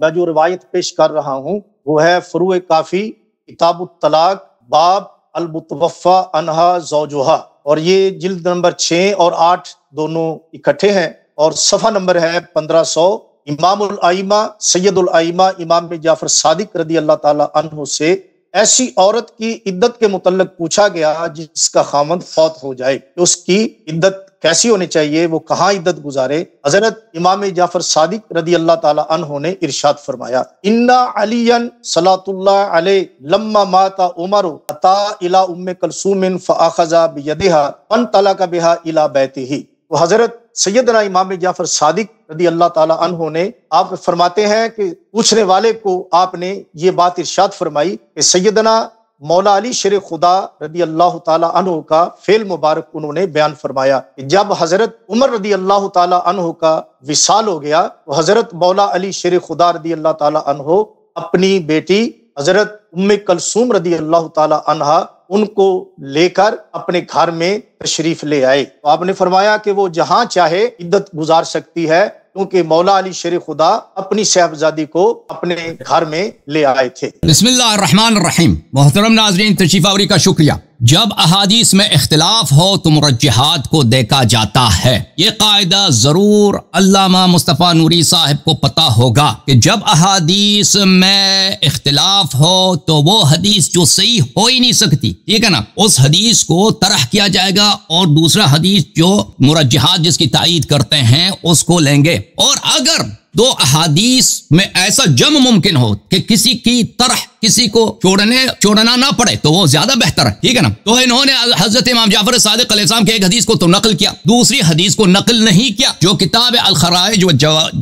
میں جو روایت پیش کر رہا ہوں وہ ہے فروع کافی کتاب الطلاق باب المتوفی عنہا زوجہا، اور یہ جلد نمبر 6 اور 8 دونوں اکٹھے ہیں، اور صفحہ نمبر ہے 1500۔ امام الائمہ سید الائمہ امام جعفر صادق رضی اللہ تعالی عنہ سے ایسی عورت کی عدت کے متعلق پوچھا گیا جس کا خاوند فوت ہو جائے، اس کی عدت کیسی ہونی چاہیے، وہ کہاں عدت گزارے؟ حضرت امام جعفر صادق رضی اللہ تعالی عنہ نے ارشاد فرمایا، انا علیا صلاۃ اللہ علیہ لما مات عمر اتا الی ام کلثوم فاخذ بیدہا فانطلق بها الی بیتہ۔ تو حضرت سیدنا امام جعفر صادق رضی اللہ تعالی عنہ نے، آپ فرماتے ہیں کہ پوچھنے والے کو آپ نے یہ بات ارشاد فرمائی کہ سیدنا مولا علی شیر خدا رضی اللہ تعالی عنہ کا فعل مبارک انہوں نے بیان فرمایا کہ جب حضرت عمر رضی اللہ تعالی عنہ کا وصال ہو گیا تو حضرت مولا علی شیر خدا رضی اللہ تعالی عنہ اپنی بیٹی حضرت ام کلثوم رضی اللہ تعالی عنہ ان کو لے کر اپنے گھر میں تشریف لے آئے۔ تو آپ نے فرمایا کہ وہ جہاں چاہے عدت گزار سکتی ہے، کیونکہ مولا علی شیر خدا اپنی صاحبزادی کو اپنے گھر میں لے آئے تھے۔ بسم اللہ الرحمن الرحیم۔ محترم ناظرین، تشریف آوری کا شکریہ۔ جب احادیث میں اختلاف ہو تو مرجحات کو دیکھا جاتا ہے۔ یہ قاعدہ ضرور علامہ مصطفیٰ نوری صاحب کو پتہ ہوگا کہ جب احادیث میں اختلاف ہو تو وہ حدیث جو صحیح ہو ہی نہیں سکتی، ٹھیک ہے نا، اس حدیث کو طرح کیا جائے گا اور دوسرا حدیث جو مرجحات جس کی تائید کرتے ہیں اس کو لیں گے۔ اور اگر دو احادیث میں ایسا جمع ممکن ہو کہ کسی کی طرح کسی کو چھوڑنا نہ پڑے تو وہ زیادہ بہتر ہے، ٹھیک ہے نا۔ تو انہوں نے حضرت امام جعفر صادق علیہ السلام کے ایک حدیث کو تو نقل کیا، دوسری حدیث کو نقل نہیں کیا جو کتاب الخرائج و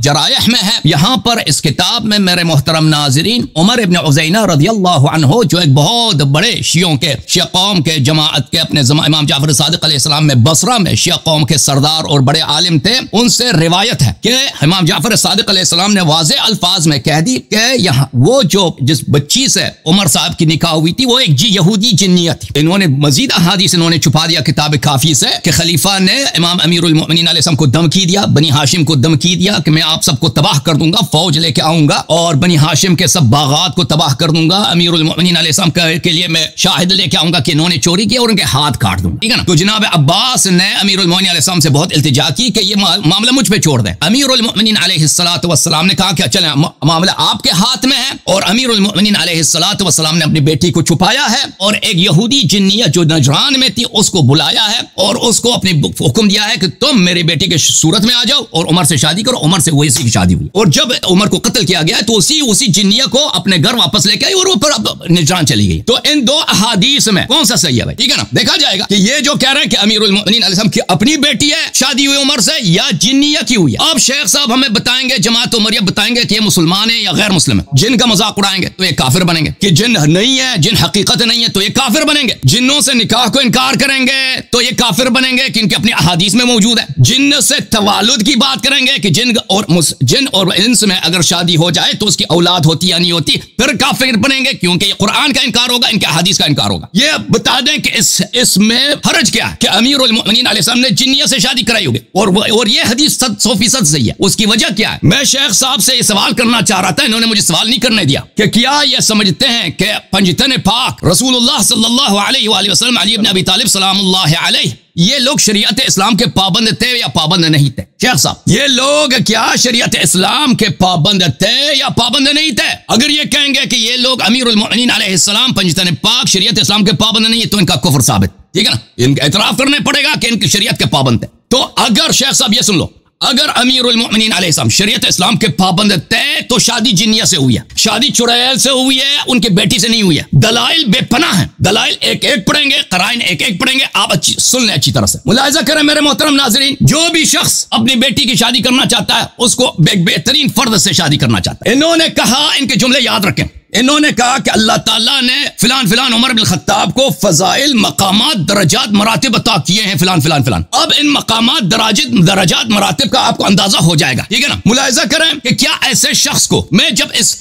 جرائح میں ہے۔ یہاں پر اس کتاب میں میرے محترم ناظرین عمر ابن عزینہ رضی اللہ عنہ جو ایک بہت بڑے شیعہ قوم کے جماعت کے اپنے امام جعفر صادق علیہ السلام میں بصرہ میں شیعہ قوم کے سردار اور بڑے عالم تھے، ان سے روایت ہے کہ امام جعفر صادق علیہ السلام نے واضح الفاظ میں کہہ دی کہ یہاں وہ جو جس بچی سے عمر صاحب کی نکاح ہوئی تھی وہ ایک یہودی جنیہ تھی۔ انہوں نے مزید احادیث انہوں نے چھپا دیا کتاب کافی سے کہ خلیفہ نے امام امیر المؤمنین علیہ السلام کو دھمکی دیا، بنی ہاشم کو دھمکی دیا کہ میں آپ سب کو تباہ کر دوں گا، فوج لے کے آؤں گا اور بنی ہاشم کے سب باغات کو تباہ کر دوں گا، امیر المؤمنین علیہ السلام کے لیے میں شاہد لے کے آؤں گا کہ انہوں نے چوری کی اور ان کے ہاتھ کاٹ دوں، ٹھیک ہے نا۔ تو جناب عباس نے امیر المؤمنین علیہ السلام سے بہت التجا کی کہ یہ معاملہ مجھ پہ چھوڑ دیں۔ امیر المؤمنین علیہ السلام نے کہا کہ چلیں معاملہ آپ کے ہاتھ میں ہے، اور امیر المؤمنین علیہ السلام نے اپنی بیٹی کو چھپایا ہے اور ایک یہودی جنیہ جو نجران میں تھی اس کو بلایا ہے اور اس کو اپنی حکم دیا ہے کہ تم میری بیٹی کے صورت میں آ جاؤ اور عمر سے شادی کرو۔ عمر سے وہی کی شادی ہوئی، اور جب عمر کو قتل کیا گیا تو اسی جنیہ کو اپنے گھر واپس لے کے آئی اور وہ پھر نجران چلی گئی۔ تو ان دو احادیث میں کون سا صحیح ہے بھائی، ٹھیک ہے نا؟ دیکھا جائے گا کہ یہ جو کہہ رہے ہیں کہ امیر المؤمنین علیہ السلام کی اپنی بیٹی ہے شادی ہوئی عمر سے یا جنیہ کی ہوئی ہے۔ اب شیخ صاحب ہمیں بتائیں گے، جماعت عمریہ بتائیں گے کہ یہ مسلمان ہیں یا غیر مسلم ہیں۔ جن کا مذاق اڑائیں گے تو یہ کافر بنیں گے، کہ جن نہیں ہے، جن حقیقت نہیں ہے تو یہ کافر بنیں گے۔ جنوں سے نکاح کو انکار کریں گے تو یہ کافر بنیں گے کہ ان کے اپنی احادیث میں موجود ہے۔ جن سے توالد کی بات کریں گے کہ جن اور انس میں اگر شادی ہو جائے تو اس کی اولاد ہوتی یا نہیں ہوتی، پھر کافر بنیں گے کیونکہ یہ قرآن کا انکار ہوگا، ان کے احادیث کا انکار ہوگا۔ یہ بتا دیں کہ اس میں حرج کیا ہے کہ امیر المؤمنین علیہ السلام نے جنیہ سے شادی کرائی ہوگی اور یہ حدیث 100% صحیح ہے۔ اس کی وجہ کیا ہے؟ میں شیخ صاحب سے یہ سوال کرنا چاہ رہا تھا، انہوں نے مجھے سوال نہیں کرنے دیا کہ کیا یہ سمجھتے ہیں کہ پنجتن پاک رسول اللہ صلی اللہ علیہ وآلہ وسلم علی ابن ابی طالب سلام اللہ علیہ، یہ لوگ شریعت اسلام کے پابند تھے یا پابند نہیں تھے؟ شیخ صاحب یہ لوگ کیا شریعت اسلام کے پابند تھے یا پابند نہیں تھے؟ اگر یہ کہیں گے کہ یہ لوگ امیر المؤمنین علیہ السلام پنجتن پاک شریعت اسلام کے پابند نہیں ہے تو ان کا کفر ثابت، ٹھیک ہے نا؟ ان کا اعتراف کرنے پڑے گا کہ ان کی شریعت کے پابند تھے۔ تو اگر شیخ صاحب یہ سن لو، اگر امیر المؤمنین علیہ السلام شریعت اسلام کے پابند تھے تو شادی جنیہ سے ہوئی ہے، شادی چڑیل سے ہوئی ہے، ان کی بیٹی سے نہیں ہوئی ہے۔ دلائل بے پناہ ہیں، دلائل ایک ایک پڑھیں گے، قرائن ایک ایک پڑھیں گے، آپ سن لیں اچھی طرح سے، ملاحظہ کریں میرے محترم ناظرین۔ جو بھی شخص اپنی بیٹی کی شادی کرنا چاہتا ہے اس کو ایک بہترین فرد سے شادی کرنا چاہتا ہے۔ انہوں نے کہا، ان کے جملے یاد رکھیں، انہوں نے کہا کہ اللہ تعالیٰ نے فلان عمر بن الخطاب کو فضائل، مقامات، درجات، مراتب عطا کیے ہیں فلان۔ اب ان مقامات، درجات، مراتب کا آپ کو اندازہ ہو جائے گا، ٹھیک ہے نا؟ ملاحظہ کریں کہ کیا ایسے شخص کو میں جب اس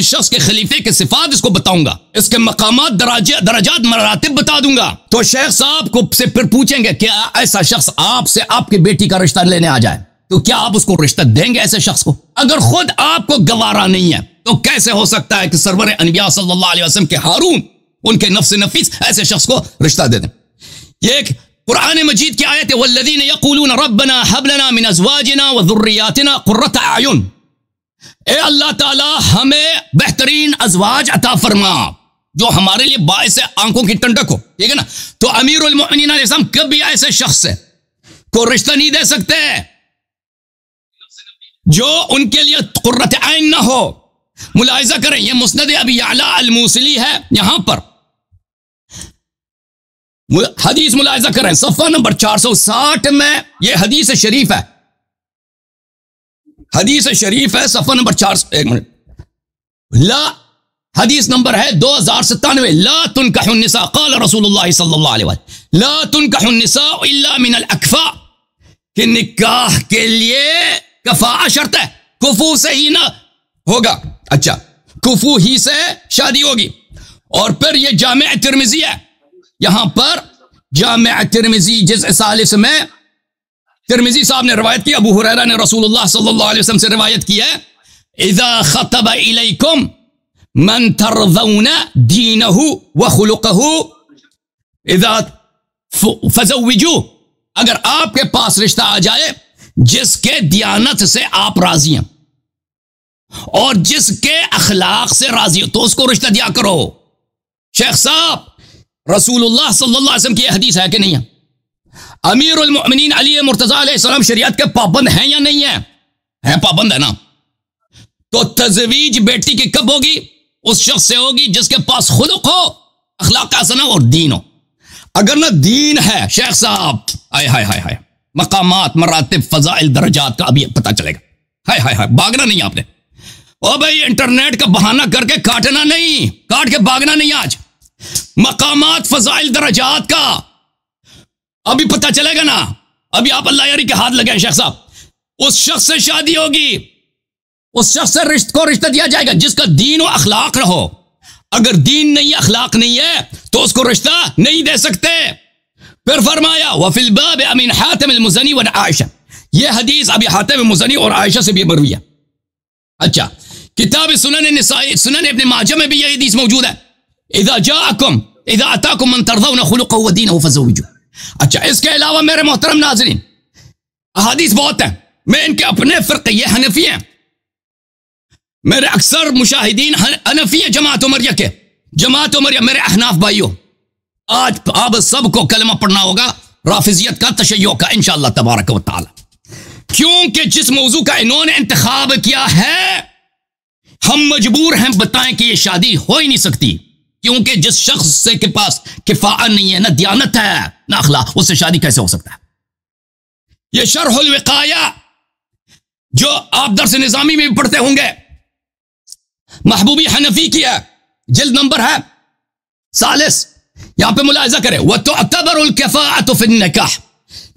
شخص کے خلیفے کے صفات اس کو بتاؤں گا، اس کے مقامات، درجات، مراتب بتا دوں گا، تو شیخ صاحب کو سے پھر پوچھیں گے کیا ایسا شخص آپ سے آپ کی بیٹی کا رشتہ لینے آ جائے؟ تو کیا آپ اس کو رشتہ دیں گے ایسے شخص کو؟ اگر خود آپ کو گوارا نہیں ہے تو کیسے ہو سکتا ہے کہ سرور انبیاء صلی اللہ علیہ وسلم کے ہارون، ان کے نفس نفیس ایسے شخص کو رشتہ دے دیں؟ یہ ایک قرآن مجید کی آیت ہے، والذین یقولون ربنا هب لنا من ازواجنا وذریاتنا قرۃ اعین، اے اللہ تعالی ہمیں بہترین ازواج عطا فرما جو ہمارے لیے باعث آنکھوں کی ٹھنڈک ہو، ٹھیک ہے نا؟ تو امیر المؤمنین علیہ السلام کبھی ایسے شخص سے کو رشتہ نہیں دے سکتے جو ان کے لیے قرۃ عین نہ ہو۔ ملاحظہ کریں، یہ مسند ابی یعلا الموصلی ہے، یہاں پر حدیث ملاحظہ کریں، صفحہ نمبر 460 میں یہ حدیث شریف ہے، حدیث شریف ہے صفحہ نمبر 400، ایک منٹ، لا حدیث نمبر ہے 2097، لا تنکح النساء، قال رسول اللہ صلی اللہ علیہ وسلم لا تنکح النساء الا من الاکفاء، کہ نکاح کے لیے کفاء شرط ہے، کفو سے ہی نہ ہوگا، اچھا کفو ہی سے شادی ہوگی۔ اور پھر یہ جامع ترمذی ہے، یہاں پر جامع ترمذی جزء 40 میں ترمذی صاحب نے روایت کی، ابو ہریرہ نے رسول اللہ صلی اللہ علیہ وسلم سے روایت کی ہے، اذا خطب الیکم من ترضون دینہ وخلقہ اذا فزوجوہ، اگر آپ کے پاس رشتہ آ جائے جس کے دیانت سے آپ راضی ہیں اور جس کے اخلاق سے راضی ہو تو اس کو رشتہ دیا کرو۔ شیخ صاحب، رسول اللہ صلی اللہ علیہ وسلم کی یہ حدیث ہے کہ نہیں ہے؟ امیر المؤمنین علی مرتضیٰ علیہ السلام شریعت کے پابند ہیں یا نہیں ہیں؟ ہیں، پابند ہے نا۔ تو تزویج بیٹی کی کب ہوگی؟ اس شخص سے ہوگی جس کے پاس خلق ہو، اخلاق حسنہ اور دین ہو۔ اگر نہ دین ہے شیخ صاحب، ہائے ہائے ہائے ہائے، مقامات، مراتب، فضائل، درجات کا ابھی پتہ چلے گا۔ ہائے ہائے ہائے، بھاگنا نہیں آپ نے، او بھائی انٹرنیٹ کا بہانہ کر کے کاٹنا نہیں، کاٹ کے بھاگنا نہیں، آج مقامات، فضائل، درجات کا ابھی پتہ چلے گا نا۔ ابھی آپ اللہ یاری کے ہاتھ لگے شیخ صاحب، اس شخص سے شادی ہوگی، اس شخص سے رشتہ دیا جائے گا جس کا دین و اخلاق رہو۔ اگر دین نہیں، اخلاق نہیں ہے تو اس کو رشتہ نہیں دے سکتے۔ پھر فرمایا وفی الباب امین حاتم المزنی و عائشہ، یہ حدیث ابی حاتم مزنی اور عائشہ سے بھی مروی ہے۔ اچھا، کتاب سنن النسائی، سنن ابن ماجہ میں بھی یہ حدیث موجود ہے، اذا اتاکم من ترضون خلقہ ودینہ فزوجوہ۔ اچھا، اس کے علاوہ میرے محترم ناظرین احادیث بہت ہیں، میں ان کے اپنے فرقے، یہ حنفی ہیں، میرے اکثر مشاہدین حنفی ہیں، جماعت عمریہ کے، جماعت عمریہ میرے احناف بھائیوں، آج آپ سب کو کلمہ پڑھنا ہوگا رافضیت کا، تشیع کا، انشاءاللہ تبارک و تعالی، کیونکہ جس موضوع کا انہوں نے انتخاب کیا ہے ہم مجبور ہیں بتائیں کہ یہ شادی ہو ہی نہیں سکتی، کیونکہ جس شخص سے کے پاس کفاءت نہیں ہے، نہ دیانت ہے نہ اخلاق، اس سے شادی کیسے ہو سکتا ہے؟ یہ شرح الوقایہ جو آپ درس نظامی میں بھی پڑھتے ہوں گے، محبوبی حنفی کی ہے، جلد نمبر ہے 40، یہاں پہ ملاحظہ کریں، وَتُعْتَبَرُ الْكَفَاءَةُ فِي النِّكَاحِ،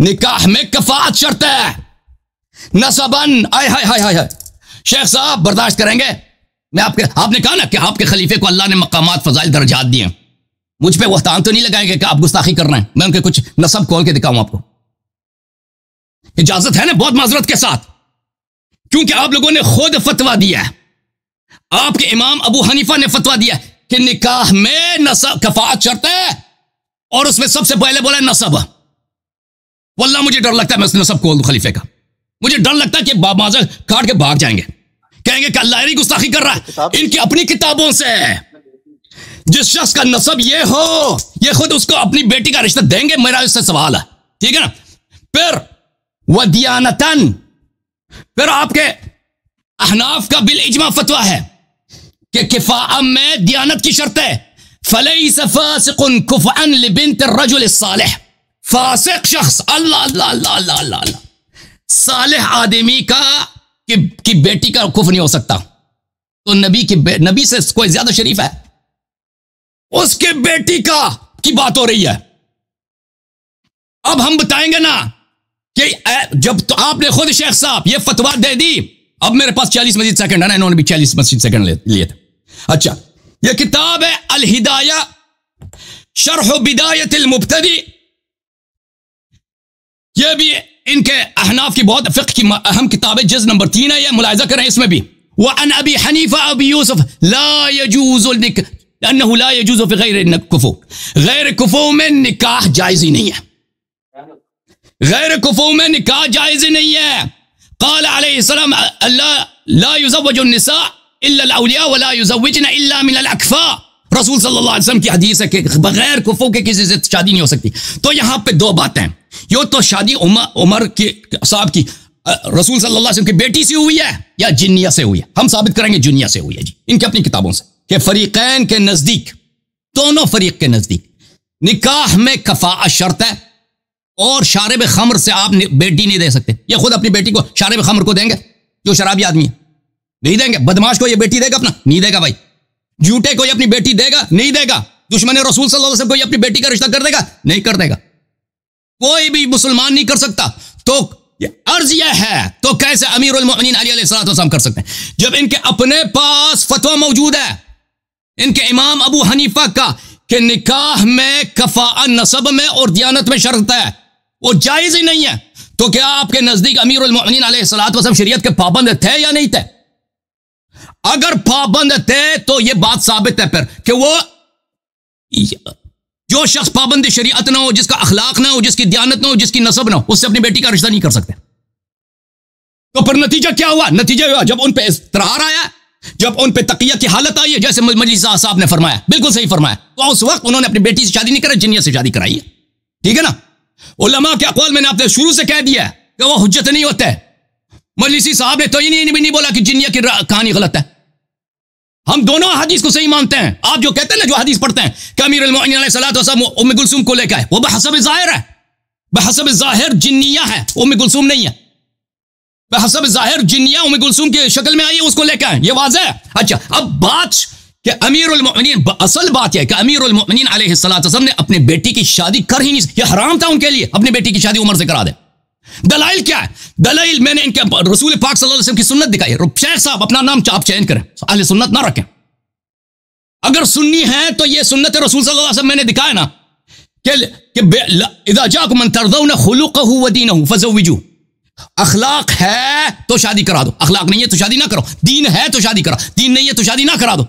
نکاح میں کفاءت شرط ہے، نسباً، آئے ہائے ہائے ہائے، شیخ صاحب برداشت کریں گے؟ میں آپ نے کہا نا کہ آپ کے خلیفے کو اللہ نے مقامات، فضائل، درجات دیے، مجھ پہ وحتان تو نہیں لگائیں گے کہ آپ گستاخی کر رہے ہیں؟ میں ان کے کچھ نسب کھول کے دکھاؤں آپ کو، اجازت ہے نا؟ بہت معذرت کے ساتھ، کیونکہ آپ لوگوں نے خود فتویٰ دیا ہے، آپ کے امام ابو حنیفہ نے فتویٰ دیا کہ نکاح میں نسب کفاءت شرط ہے، اور اس میں سب سے پہلے بولا نسب۔ واللہ مجھے ڈر لگتا ہے میں اس نسب کھول دوں خلیفے کا، مجھے ڈر لگتا ہے کہ بابا کاٹ کے بھاگ جائیں گے، کہیں گے کہ اللہ ہی گستاخی کر رہا ہے ان کی اپنی کتابوں سے۔ جس شخص کا نسب یہ ہو، یہ خود اس کو اپنی بیٹی کا رشتہ دیں گے؟ میرا اس سے سوال ہے، ٹھیک ہے نا؟ پھر ودیانتن، پھر آپ کے احناف کا بالاجماع فتویٰ ہے کہ کفاءت میں دیانت کی شرط ہے، فلیس فاسق کفءا لبنت الرجل الصالح، فاسق شخص، اللہ اللہ اللہ اللہ اللہ اللہ، صالح آدمی کا کی بیٹی کا کفر نہیں ہو سکتا، تو نبی سے کوئی زیادہ شریف ہے؟ اس کے بیٹی کی بات ہو رہی ہے۔ اب ہم بتائیں گے نا کہ جب تو آپ نے خود شیخ صاحب یہ فتویٰ دے دی، اب میرے پاس 40 مزید سیکنڈ ہے نا، انہوں نے بھی 40 مزید سیکنڈ لیے تھے۔ اچھا، یہ کتاب ہے الہدایہ شرح بدایت المبتدی، یہ بھی ان کے احناف کی بہت فقہ کی اہم کتاب ہے، جز نمبر 3 ہے، یہ ملاحظہ کریں اس میں بھی. وعن ابی حنیفہ ابی یوسف لا يجوز انه لا يجوز في غیر کفو، غیر کفو میں نکاح جائز ہی نہیں ہے، غیر کفو میں نکاح جائز ہی نہیں ہے. قال علیہ السلام لا يزوج النساء الا الاولیاء ولا يزوجن الا من الاکفاء. رسول صلی اللہ علیہ وسلم کی حدیث ہے کہ بغیر کفو کے کسی سے شادی نہیں ہو سکتی. تو یہاں پہ دو باتیں ہیں، یہ تو شادی عمر کے صاحب کی رسول صلی اللہ علیہ وسلم کی بیٹی سے ہوئی ہے یا جنیہ سے ہوئی ہے. ہم ثابت کریں گے جنیہ سے ہوئی ہے جی، ان کی اپنی کتابوں سے، کہ فریقین کے نزدیک، دونوں فریق کے نزدیک نکاح میں کفاءت شرط ہے، اور شارب خمر سے آپ بیٹی نہیں دے سکتے. یہ خود اپنی بیٹی کو شارب خمر کو دیں گے جو شرابی آدمی ہے؟ نہیں دیں گے. بدماش کو یہ بیٹی دے گا اپنا؟ نہیں دے گا بھائی. جھوٹے کو یہ اپنی بیٹی دے گا؟ نہیں دے گا. دشمن رسول صلی اللہ علیہ وسلم کو یہ اپنی بیٹی کا رشتہ کر دے گا؟ نہیں کر دے گا. کوئی بھی مسلمان نہیں کر سکتا. تو عرض یہ ہے تو کیسے امیر المؤمنین علی علیہ الصلوۃ والسلام کر سکتے ہیں جب ان کے اپنے پاس فتویٰ موجود ہے، ان کے امام ابو حنیفہ کا، کہ نکاح میں کفاءت نسب میں اور دیانت میں شرط ہے، وہ جائز ہی نہیں ہے. تو کیا آپ کے نزدیک امیر المؤمنین علیہ الصلوۃ والسلام شریعت کے پابند تھے یا نہیں تھے؟ اگر پابند تھے تو یہ بات ثابت ہے پھر کہ وہ جو شخص پابند شریعت نہ ہو، جس کا اخلاق نہ ہو، جس کی دیانت نہ ہو، جس کی نسب نہ ہو، اس سے اپنی بیٹی کا رشتہ نہیں کر سکتے. تو پھر نتیجہ کیا ہوا؟ نتیجہ ہوا جب ان پہ اضطرار آیا، جب ان پہ تقیہ کی حالت آئی ہے، جیسے مجلس صاحب نے فرمایا، بالکل صحیح فرمایا، تو اس وقت انہوں نے اپنی بیٹی سے شادی نہیں کرائی، جنیہ سے شادی کرائی ہے. ٹھیک ہے نا؟ علماء کے اقوال میں نے آپ نے شروع سے کہہ دیا ہے کہ وہ حجت نہیں ہوتے. مجلسی صاحب نے تو یہ نہیں بولا کہ جنیہ کی کہانی غلط ہے. ہم دونوں حدیث کو صحیح مانتے ہیں. آپ جو کہتے ہیں نا، جو حدیث پڑھتے ہیں کہ امیر المؤمنین علیہ الصلوۃ والسلام ام کلثوم کو لے کے آئے، وہ بحسب ظاہر ہے، بحسب ظاہر جنیہ ہے، ام کلثوم نہیں ہے. بحسب ظاہر جنیہ ام کلثوم کی شکل میں آئی ہے، اس کو لے کے آئے، یہ واضح ہے. اچھا، اب بات کہ امیر المؤمنین، اصل بات یہ ہے کہ امیر المؤمنین علیہ الصلوۃ والسلام نے اپنی بیٹی کی شادی کر ہی نہیں، یہ حرام تھا ان کے لیے اپنی بیٹی کی شادی عمر سے کرا دے. دلائل کیا ہے؟ دلائل میں نے ان کے رسول پاک صلی اللہ علیہ وسلم کی سنت دکھائی ہے. شیخ صاحب اپنا نام آپ چینج کریں، اہل سنت نہ رکھیں. اگر سنی ہے تو یہ سنت رسول صلی اللہ علیہ وسلم میں نے دکھایا نا کہ اذا جاءکم من ترضون خلقه ودینه فزوجوه. اخلاق ہے تو شادی کرا دو، اخلاق نہیں ہے تو شادی نہ کرو. دین ہے تو شادی کرا، دین نہیں ہے تو شادی نہ کرا دو.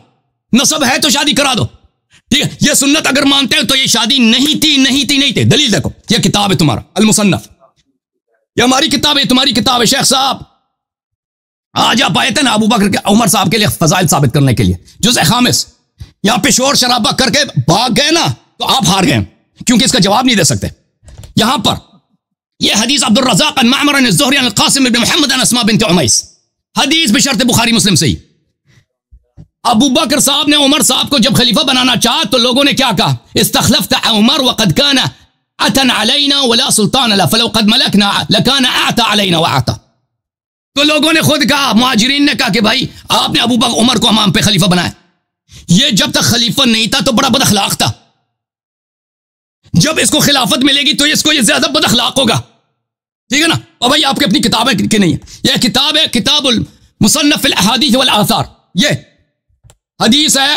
نسب ہے تو شادی کرا دو. ٹھیک ہے، یہ سنت اگر مانتے ہیں تو یہ شادی نہیں تھی. دلیل دیکھو، یہ کتاب ہے تمہارا المصنف، یہ ہماری کتاب ہے، تمہاری کتاب ہے. شیخ صاحب آج آپ آئے تھے نا ابو بکر کے عمر صاحب کے لیے فضائل ثابت کرنے کے لیے، جزء خامس، یہاں پہ شور شرابہ کر کے بھاگ گئے نا تو آپ ہار گئے، کیونکہ اس کا جواب نہیں دے سکتے. یہاں پر یہ حدیث عبد الرزاق عن معمر عن الزہری عن القاسم بن محمد عن اسماء بنت عمیس، حدیث بشرط بخاری مسلم سے ہی. ابو بکر صاحب نے عمر صاحب کو جب خلیفہ بنانا چاہا تو لوگوں نے کیا کہا؟ استخلفت عمر وقد كان اتن علينا ولا سلطان له فلو قد ملكنا لكان اعطى علينا واعطى. تو لوگوں نے خود کہا، مہاجرین نے کہا کہ بھائی آپ نے ابو بکر عمر کو ہم پہ خلیفہ بنایا. یہ جب تک خلیفہ نہیں تھا تو بڑا بد اخلاق تھا، جب اس کو خلافت ملے گی تو اس کو یہ زیادہ بد اخلاق ہوگا. ٹھیک ہے نا؟ اور بھائی آپ کی اپنی کتاب ہے کہ نہیں ہے؟ یہ کتاب ہے کتاب المصنف فی الاحادیث والآثار. یہ حدیث ہے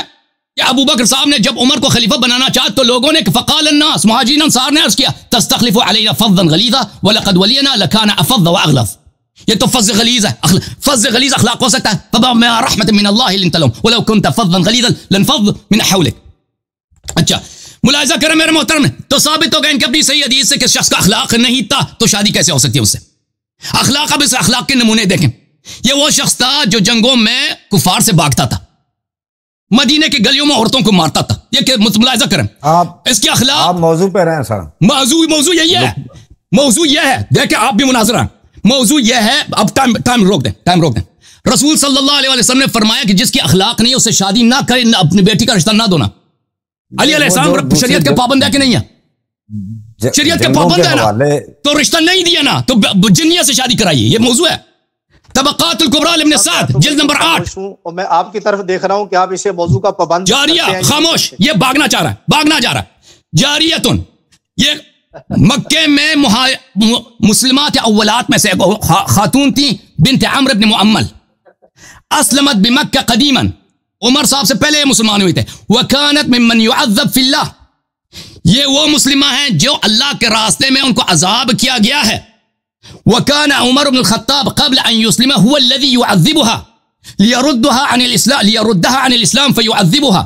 کہ ابو بکر صاحب نے جب عمر کو خلیفہ بنانا چاہا تو لوگوں نے فقال الناس، مہاجرین انصار نے عرض کیا، تستخلف علینا فظا غلیظا ولقد ولینا لکان افظ واغلظ. یہ تو فظ غلیظ ہے، فظ غلیظ اخلاق ہو سکتا ہے. فبما رحمت من اللہ لنت لهم ولو كنت فظا غلیظا لانفض من حولك. اچھا ملاحظہ کریں میرے محترم، تو ثابت ہو گیا ان کی اپنی صحیح حدیث سے کہ شخص کا اخلاق نہیں تھا تو شادی کیسے ہو سکتی ہے اس سے. اخلاق، اب اس اخلاق کے نمونے دیکھیں. یہ وہ شخص تھا جو جنگوں میں کفار سے بھاگتا تھا، مدینے کی گلیوں میں عورتوں کو مارتا تھا. یہ ملاحظہ کریں اس کی اخلاق. آپ موضوع پہ رہیں سر، موضوع یہی ہے، موضوع یہ ہے. دیکھیں آپ بھی مناظرہ، موضوع یہ ہے. اب ٹائم روک دیں. رسول صلی اللہ علیہ وسلم نے فرمایا کہ جس کی اخلاق نہیں ہے اسے شادی نہ کرے، اپنی بیٹی کا رشتہ نہ دونا. علی علیہ السلام شریعت کے پابند ہے کہ نہیں ہے؟ شریعت کے پابند ہے نا، تو رشتہ نہیں دیا نا تو جنیہ سے شادی کرائیے. یہ موضوع ہے طبقات الکبریٰ لابن سعد جلد نمبر 8. اور میں آپ کی طرف دیکھ رہا ہوں کہ آپ اسے موضوع کا پابند جاریہ، خاموش، یہ بھاگنا چاہ رہا ہے. جاریتن، یہ مکے میں مسلمات اولات میں سے خاتون تھی، بنت عمرو بن معمل، اسلمت بمکہ قدیما، عمر صاحب سے پہلے یہ مسلمان ہوئے تھے. وَكَانَتْ مِمَّنْ يُعَذَّبْ فِي اللَّهِ، یہ وہ مسلمہ ہیں جو اللہ کے راستے میں ان کو عذاب کیا گیا ہے. وكان عمر بن الخطاب قبل أن يسلم هو الذي يعذبها ليردها عن الإسلام فيعذبها.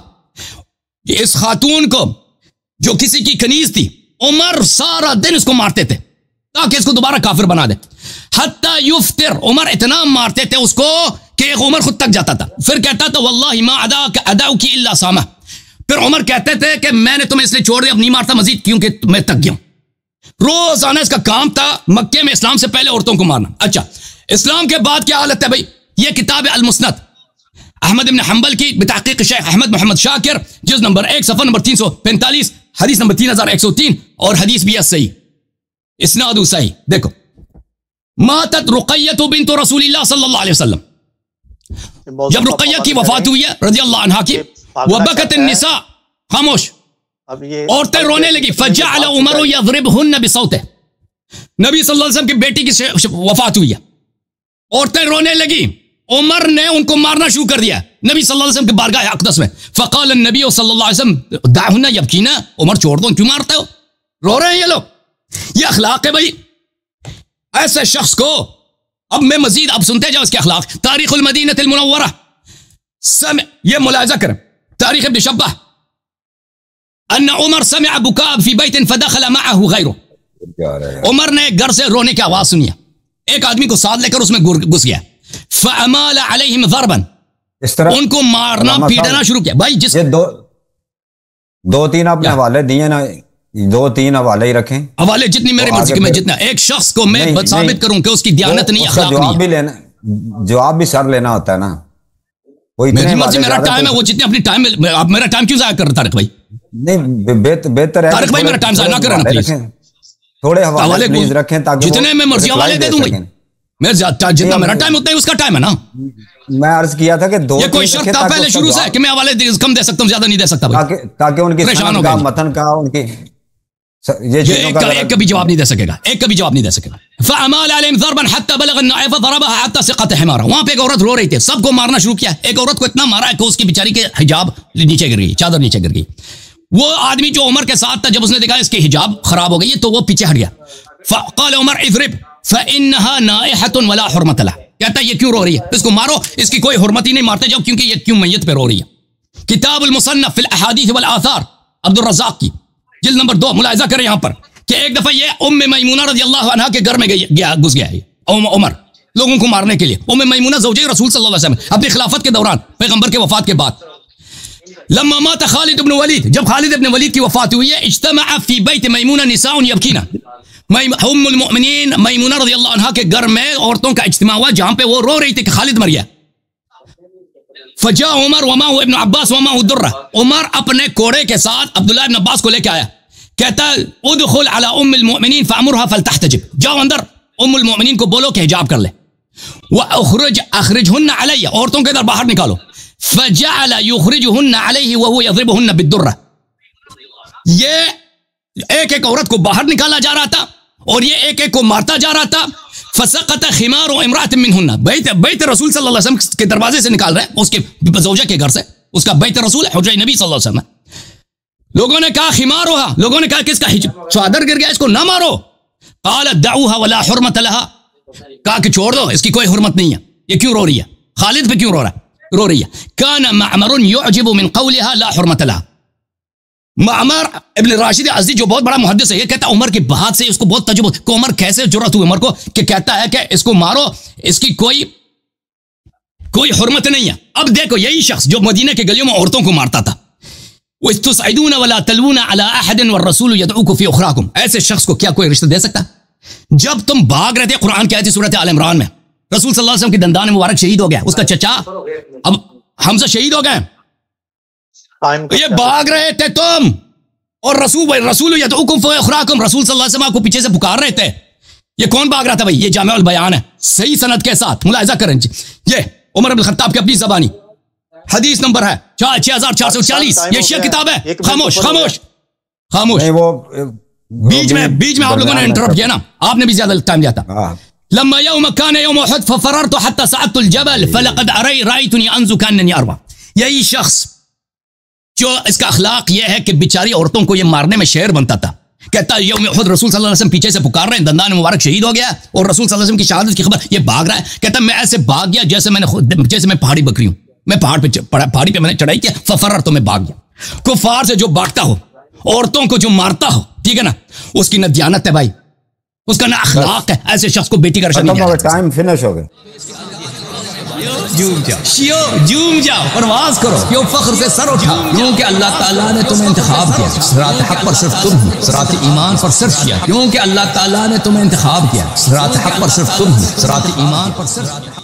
اس خاتون کو جو کسی کی کنیز تھی عمر سارا دن اس کو مارتے تھے تاکہ اس کو دوبارہ کافر بنا دے. حتی یفتر، عمر اتنا مارتے تھے اس کو کہ عمر خود تک جاتا تھا. پھر کہتا تھا واللہ ما اداؤک الا سامہ. پھر عمر کہتے تھے کہ میں نے تمہیں اس لیے چھوڑ دیا، اب نہیں مارتا مزید کیونکہ میں تک گیا ہوں. روزانہ اس کا کام تھا مکے میں اسلام سے پہلے عورتوں کو مارنا. اچھا اسلام کے بعد کیا حالت ہے بھائی؟ یہ کتاب المسند احمد بن حنبل کی بتحقیق شیخ احمد محمد شاکر، جز نمبر 1 صفحہ نمبر 345، حدیث نمبر 3103 اور حدیث بھی صحیح، اسناد صحیح. دیکھو ماتت رقیہ بنت رسول اللہ صلی اللہ علیہ وسلم، جب رقیہ کی وفات ہوئی ہے رضی اللہ عنہا کی، وبکت النساء، خاموش، عورتیں رونے لگی. فجعل عمر یضربہن بصوتہ، نبی صلی اللہ علیہ وسلم کی بیٹی کی وفات ہوئی ہے، عورتیں رونے لگی، عمر نے ان کو مارنا شروع کر دیا نبی صلی اللہ علیہ وسلم کے بارگاہ اقدس میں. فقال النبی صلی اللہ علیہ وسلم دعہن یبکین، عمر چھوڑ دو، کیوں مارتے ہو، رو رہے ہیں یہ لوگ. یہ اخلاق ہے بھائی ایسے شخص کو. اب میں مزید اب سنتے جاؤ اس کے اخلاق. تاریخ المدینہ المنورہ، یہ ملاحظہ کریں، تاریخ ابن شبہ، ان عمر سمع بکاء فی بیت فدخل معه غیره. عمر نے گھر سے رونے کی آواز سنی، ایک آدمی کو ساتھ لے کر اس میں گھس گیا. فامال علیہم ضربا، اس طرح ان کو مارنا پیٹنا شروع کیا. بھائی جس دو تین آپ نے حوالے دیے نا، 2-3 حوالے ہی رکھیں، حوالے جتنی میری مرضی کی. میں جتنا ایک شخص کو میں ثابت کروں کہ اس کی دیانت نہیں، اخلاق نہیں، جواب بھی سر لینا ہوتا ہے نا. میری مرضی، میرا ٹائم ہے، وہ جتنے اپنی ٹائم، آپ میرا ٹائم کیوں ضائع کر رہے طارق بھائی؟ نہیں بہتر ہے طارق بھائی میرا ٹائم ضائع نہ کرنا پلیز. تھوڑے حوالے پلیز رکھیں تاکہ جتنے میں مرضی حوالے دے دوں بھائی. میں جتنا میرا ٹائم ہوتا ہے اس کا ٹائم ہے نا. میں عرض کیا تھا کہ یہ کوئی شرط تھا پہلے شروع سے کہ میں حوالے کم دے سکتا ہوں، زیادہ نہیں دے سکتا بھائی، تاکہ ان کی سند کا متن کا ان کی ایک کبھی جواب نہیں دے سکے گا، ایک کبھی جواب نہیں دے سکے گا. فعمال علیہم ضربا حتى بلغ النعي فضربها حتى سقط حمارا. وہاں پہ ایک عورت رو رہی تھی، سب کو مارنا شروع کیا. ایک عورت کو اتنا مارا ہے کہ اس کی بیچاری کے حجاب نیچے گر گئی، چادر نیچے گر گئی. وہ آدمی جو عمر کے ساتھ تھا جب اس نے دیکھا اس کے حجاب خراب ہو گئی ہے تو وہ پیچھے ہٹ گیا. فقال عمر اضرب فانها نائحة ولا حرمة لها. کہتا ہے یہ کیوں رو رہی ہے، اس کو مارو، اس کی کوئی حرمت ہی نہیں، مارتے جاؤ کیونکہ یہ کیوں میت پہ رو رہی ہے. کتاب المصنف فی الاحادیث والآثار عبد الرزاق کی جلد نمبر 2. ملاحظہ کریں یہاں پر کہ ایک دفعہ یہ ام میمونہ رضی اللہ عنہا کے گھر میں گھس گیا ہے عمر لوگوں کو مارنے کے لیے. ام میمونہ زوجہ رسول صلی اللہ علیہ وسلم اپنی خلافت کے دوران، پیغمبر کے وفات کے بعد. لما مات خالد بن ولید، جب خالد بن ولید کی وفات ہوئی ہے، اجتمع فی بیت میمونہ نساء یبکین. ام المؤمنین میمونہ رضی اللہ عنہا کے گھر میں عورتوں کا اجتماع ہوا جہاں پہ وہ رو رہی تھی کہ خالد مر گیا. فجاء عمر ومعه ابن عباس ومعه درہ. عمر اپنے کوڑے کے ساتھ عبداللہ ابن عباس کو لے کے آیا، کہتا ہے ادخل علی ام المؤمنین فامرها فلتحتجب. جاؤ اندر ام المؤمنین کو بولو کہ حجاب کر لے. اخرجهن علی، عورتوں کے ادھر باہر نکالو. فجعل يخرجهن علیہ وهو يضربهن بالدرہ. یہ ایک ایک عورت کو باہر نکالا جا رہا تھا اور یہ ایک ایک کو مارتا جا رہا تھا. فسقط خمار امرأة منهن، بیت رسول صلی اللہ علیہ وسلم کے دروازے سے نکال رہے ہیں، اس کے زوجہ کے گھر سے، اس کا بیت رسول حجرہ نبی صلی اللہ علیہ وسلم. لوگوں نے کہا خمار ہوا، لوگوں نے کہا کہ اس کا چادر گر گیا، اس کو نہ مارو. قالت دعوها ولا حرمت لها، کہا کہ چھوڑ دو، اس کی کوئی حرمت نہیں ہے. یہ کیوں رو رہی ہے، خالد پہ کیوں رو رہی ہے. كان معمر يعجب من قولها لا حرمت لها. معمر ابن راشد ازدی جو بہت بڑا محدث ہے، یہ کہتا ہے عمر کی بات سے اس کو بہت تجربہ کہ عمر کیسے جرأت ہوئی عمر کو کہ کہتا ہے کہ اس کو مارو، اس کی کوئی حرمت نہیں ہے. اب دیکھو یہی شخص جو مدینہ کے گلیوں میں عورتوں کو مارتا تھا، وَاسْتُسْعِدُونَ وَلَا تَلْوُونَ عَلَىٰ أَحَدٍ وَالرَّسُولُ يَدْعُوكُمْ فِي أُخْرَاكُمْ. ایسے شخص کو کیا کوئی رشتہ دے سکتا؟ جب تم بھاگ رہے تھے، قرآن کی آیت سورۃ آل عمران میں رسول صلی اللہ علیہ وسلم کی دندان مبارک شہید ہو گیا، اس کا چچا اب حمزہ شہید ہو گئے، یہ بھاگ رہے تھے تم، اور رسول یدعوکم فی اخراکم، رسول صلی اللہ علیہ وسلم آپ کو پیچھے سے پکار رہے تھے. یہ کون بھاگ رہا تھا بھائی؟ یہ جامع البیان ہے، صحیح سند کے ساتھ ملاحظہ کریں. یہ عمر بن الخطاب کی اپنی زبانی حدیث نمبر ہے 6440. یہ شیعہ کتاب ہے. خاموش خاموش خاموش. بیچ میں آپ لوگوں نے انٹرپٹ کیا نا، آپ نے بھی زیادہ ٹائم دیا تھا. لما يوم كان يوم احد ففررت حتى صعدت الجبل فلقد رايتني انظر كانني اربع. یہی شخص جو اس کا اخلاق یہ ہے کہ بیچاری عورتوں کو یہ مارنے میں شعر بنتا تھا. کہتا ہے یوم احد رسول صلی اللہ علیہ وسلم پیچھے سے پکار رہے ہیں، دندان مبارک شہید ہو گیا اور رسول صلی اللہ علیہ وسلم کی شہادت کی خبر، یہ بھاگ رہا ہے، کہتا ہے میں ایسے بھاگ گیا جیسے میں پہاڑی بکری ہوں، میں پہاڑی پہ میں نے چڑھائی کیا، ففرر تو میں بھاگ گیا۔ کفار سے جو بھاگتا ہو، عورتوں کو جو مارتا ہو، ٹھیک ہے نا، اس کی نہ دیانت ہے بھائی، اس کا نہ اخلاق ہے، ایسے شخص کو بیٹی کا رشتہ نہیں دیا۔ ٹائم فنش ہو گیا، جھوم جاؤ، پرواز کرو، کیوں فخر سے سر اٹھا، کیونکہ اللہ تعالیٰ نے تمہیں انتخاب کیا، صراط حق پر صرف تم ہو، صراط ایمان پر صرف کیا، کیونکہ اللہ تعالیٰ نے تمہیں انتخاب کیا، صراط حق پر صرف تم ہو، صراط ایمان پر صرف